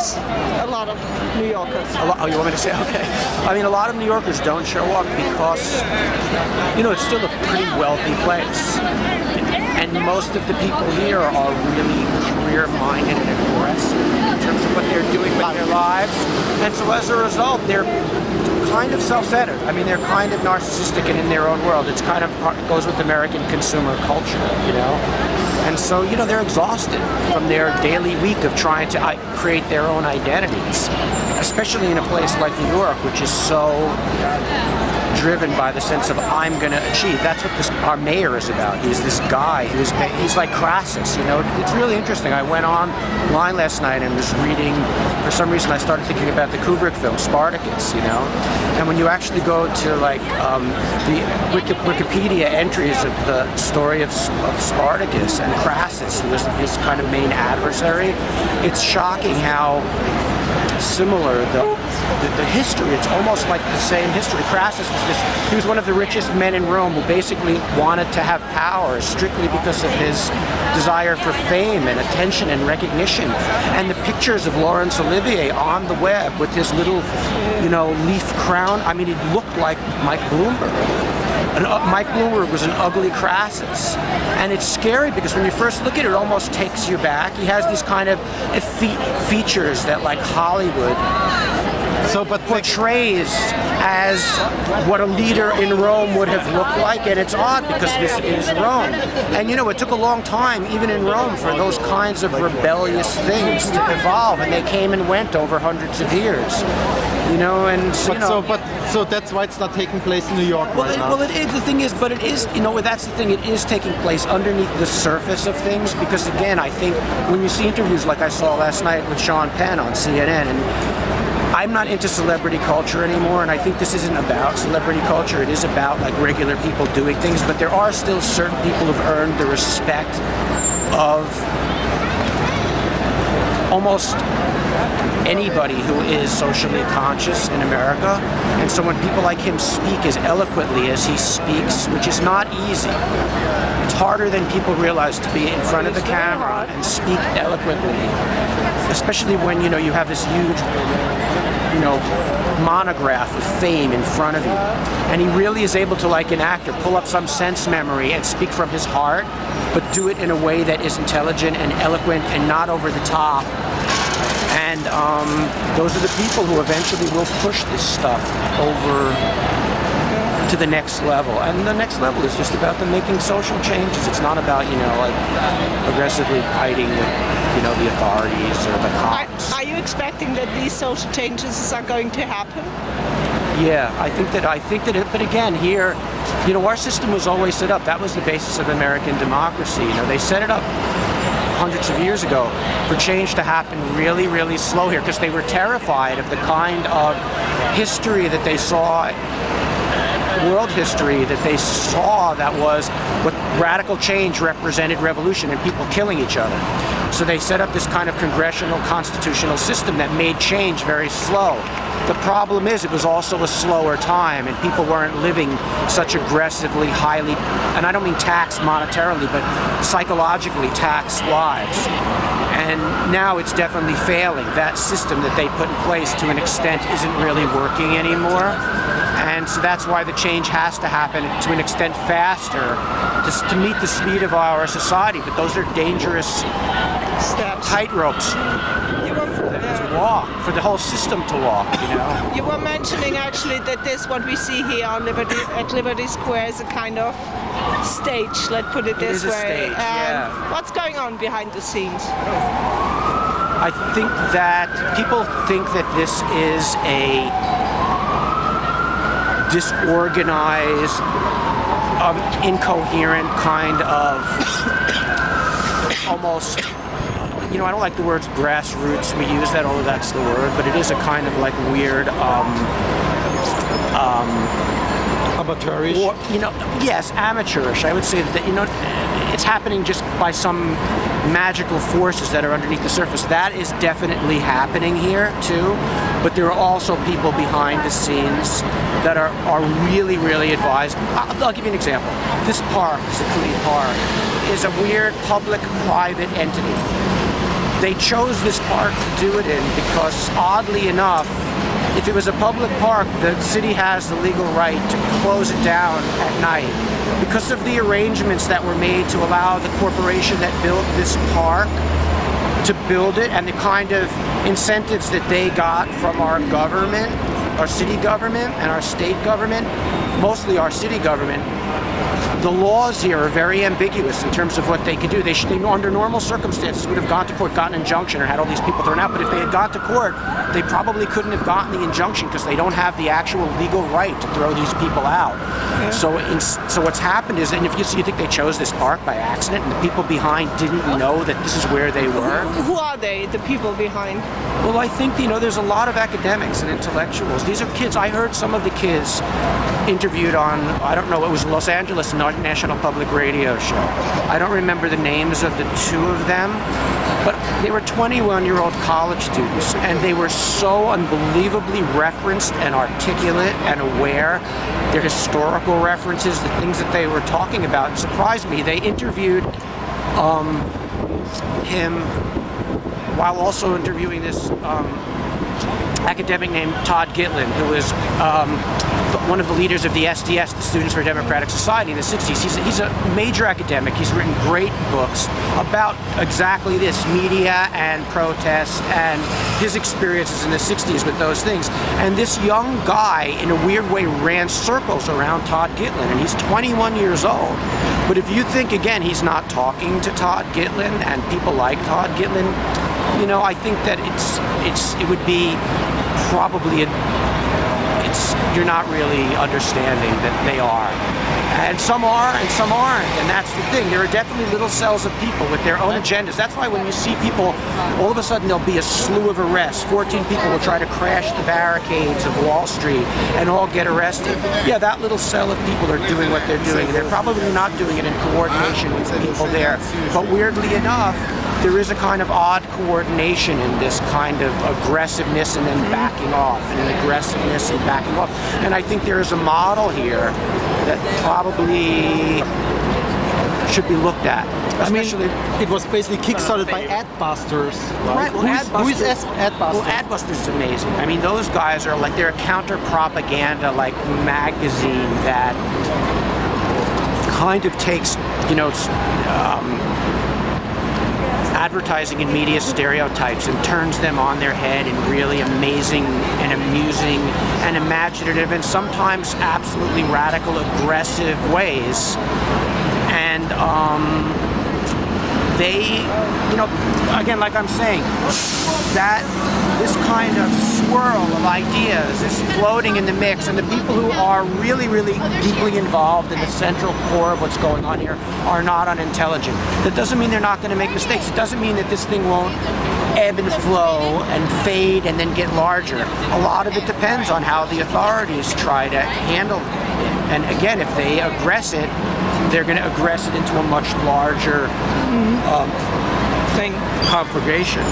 lose a lot of New Yorkers. Oh, you want me to say? Okay. I mean, a lot of New Yorkers don't show up because, you know, it's still a pretty wealthy place. And most of the people here are really career-minded and aggressive in terms of what they're doing with their lives. And so as a result, they're kind of self-centered. I mean, they're kind of narcissistic and in their own world. It's kind of goes with American consumer culture, you know? And so, you know, they're exhausted from their daily week of trying to create their own identities, especially in a place like New York, which is so driven by the sense of I'm going to achieve. That's what our mayor is about. He's this guy he's like Crassus, you know. It's really interesting. I went online last night and was reading, for some reason I started thinking about the Kubrick film Spartacus, you know. And when you actually go to like the Wikipedia entries of the story of Spartacus and Crassus, who was his kind of main adversary, it's shocking how similar the history. It's almost like the same history. Crassus he was one of the richest men in Rome who basically wanted to have power strictly because of his desire for fame and attention and recognition. And the pictures of Laurence Olivier on the web with his little, you know, leaf crown, I mean, he looked like Mike Bloomberg. And Mike Bloomberg was an ugly Crassus. And it's scary because when you first look at it, it almost takes you back. He has these kind of features that like Hollywood portrays as what a leader in Rome would have looked like, and it's odd because this is Rome. And you know, it took a long time, even in Rome, for those kinds of rebellious things to evolve, and they came and went over hundreds of years. You know, and so that's why it's not taking place in New York right now. Well, the thing is, but it is, you know, that's the thing. It is taking place underneath the surface of things because, again, I think when you see interviews like I saw last night with Sean Penn on CNN, and I'm not into celebrity culture anymore, and I think this isn't about celebrity culture. It is about like regular people doing things, but there are still certain people who've earned the respect of almost anybody who is socially conscious in America. And so when people like him speak as eloquently as he speaks, which is not easy, it's harder than people realize to be in front of the camera and speak eloquently, especially when, you know, you have this huge, you know, monograph of fame in front of you. And he really is able to, like an actor, pull up some sense memory and speak from his heart, but do it in a way that is intelligent and eloquent and not over the top. And those are the people who eventually will push this stuff over to the next level. And the next level is just about them making social changes. It's not about, you know, like aggressively fighting with, you know, the authorities or the cops. Are you expecting that these social changes are going to happen? Yeah, I think that but again, here, you know, our system was always set up. That was the basis of American democracy. You know, they set it up hundreds of years ago for change to happen really, really slow here because they were terrified of the kind of history that they saw, world history that they saw that was what radical change represented revolution and people killing each other. So they set up this kind of congressional constitutional system that made change very slow. The problem is it was also a slower time and people weren't living such aggressively, highly, and I don't mean taxed monetarily, but psychologically taxed lives. And now it's definitely failing. That system that they put in place to an extent isn't really working anymore. And so that's why the change has to happen to an extent faster to meet the speed of our society. But those are dangerous steps, tightropes to walk, for the whole system to walk, you know. You were mentioning actually that this, what we see here on at Liberty Square, is a kind of stage, let's put it this way. Stage, yeah. What's going on behind the scenes? I think that people think that this is a disorganized, incoherent kind of almost, you know, I don't like the words grassroots. We use that, although that's the word, but it is a kind of like weird, amateurish? Or, you know, yes, amateurish. I would say that, you know, it's happening just by some magical forces that are underneath the surface. That is definitely happening here too, but there are also people behind the scenes that are really, really advised. I'll give you an example. This park, Secluded Park, is a weird public-private entity. they chose this park to do it in because, oddly enough, if it was a public park, the city has the legal right to close it down at night. Because of the arrangements that were made to allow the corporation that built this park to build it, and the kind of incentives that they got from our government, our city government and our state government, mostly our city government, the laws here are very ambiguous in terms of what they could do. They under normal circumstances, would have gone to court, gotten an injunction, or had all these people thrown out. But if they had gone to court, they probably couldn't have gotten the injunction because they don't have the actual legal right to throw these people out. Yeah. So what's happened is, and if you think they chose this park by accident, and the people behind didn't know that this is where they were. Who are they, the people behind? Well, I think, there's a lot of academics and intellectuals. These are kids. I heard some of the kids interviewed on, I don't know, it was Los Angeles National Public Radio show. I don't remember the names of the two of them, but they were 21-year-old college students, and they were so unbelievably referenced and articulate and aware. Their historical references, the things that they were talking about, surprised me. They interviewed him while also interviewing this academic named Todd Gitlin, who is one of the leaders of the SDS, the Students for Democratic Society, in the 60s. He's a major academic. He's written great books about exactly this, media and protest, and his experiences in the 60s with those things. And this young guy, in a weird way, ran circles around Todd Gitlin, and he's 21 years old. But if you think, again, he's not talking to Todd Gitlin and people like Todd Gitlin, I think that it would be probably you're not really understanding that they are. And some are, and some aren't, and that's the thing. There are definitely little cells of people with their own agendas. That's why when you see people, all of a sudden there'll be a slew of arrests. 14 people will try to crash the barricades of Wall Street and all get arrested. Yeah, that little cell of people are doing what they're doing, and they're probably not doing it in coordination with the people there. But weirdly enough, there is a kind of odd coordination in this kind of aggressiveness and then backing off, and an aggressiveness and backing off. And I think there is a model here that probably should be looked at. Especially, it was basically kickstarted by Adbusters. Right. Well, who is Adbusters? Well, Adbusters is amazing. I mean, those guys are like, they're a counter-propaganda magazine that kind of takes, advertising and media stereotypes and turns them on their head in really amazing and amusing and imaginative and sometimes absolutely radical, aggressive ways. And they, again, like I'm saying, that this kind of swirl of ideas is floating in the mix, and the people who are really, really deeply involved in the central core of what's going on here are not unintelligent. That doesn't mean they're not going to make mistakes. It doesn't mean that this thing won't ebb and flow and fade and then get larger. A lot of it depends on how the authorities try to handle it. And again, if they aggress it, they're going to aggress it into a much larger conflagration.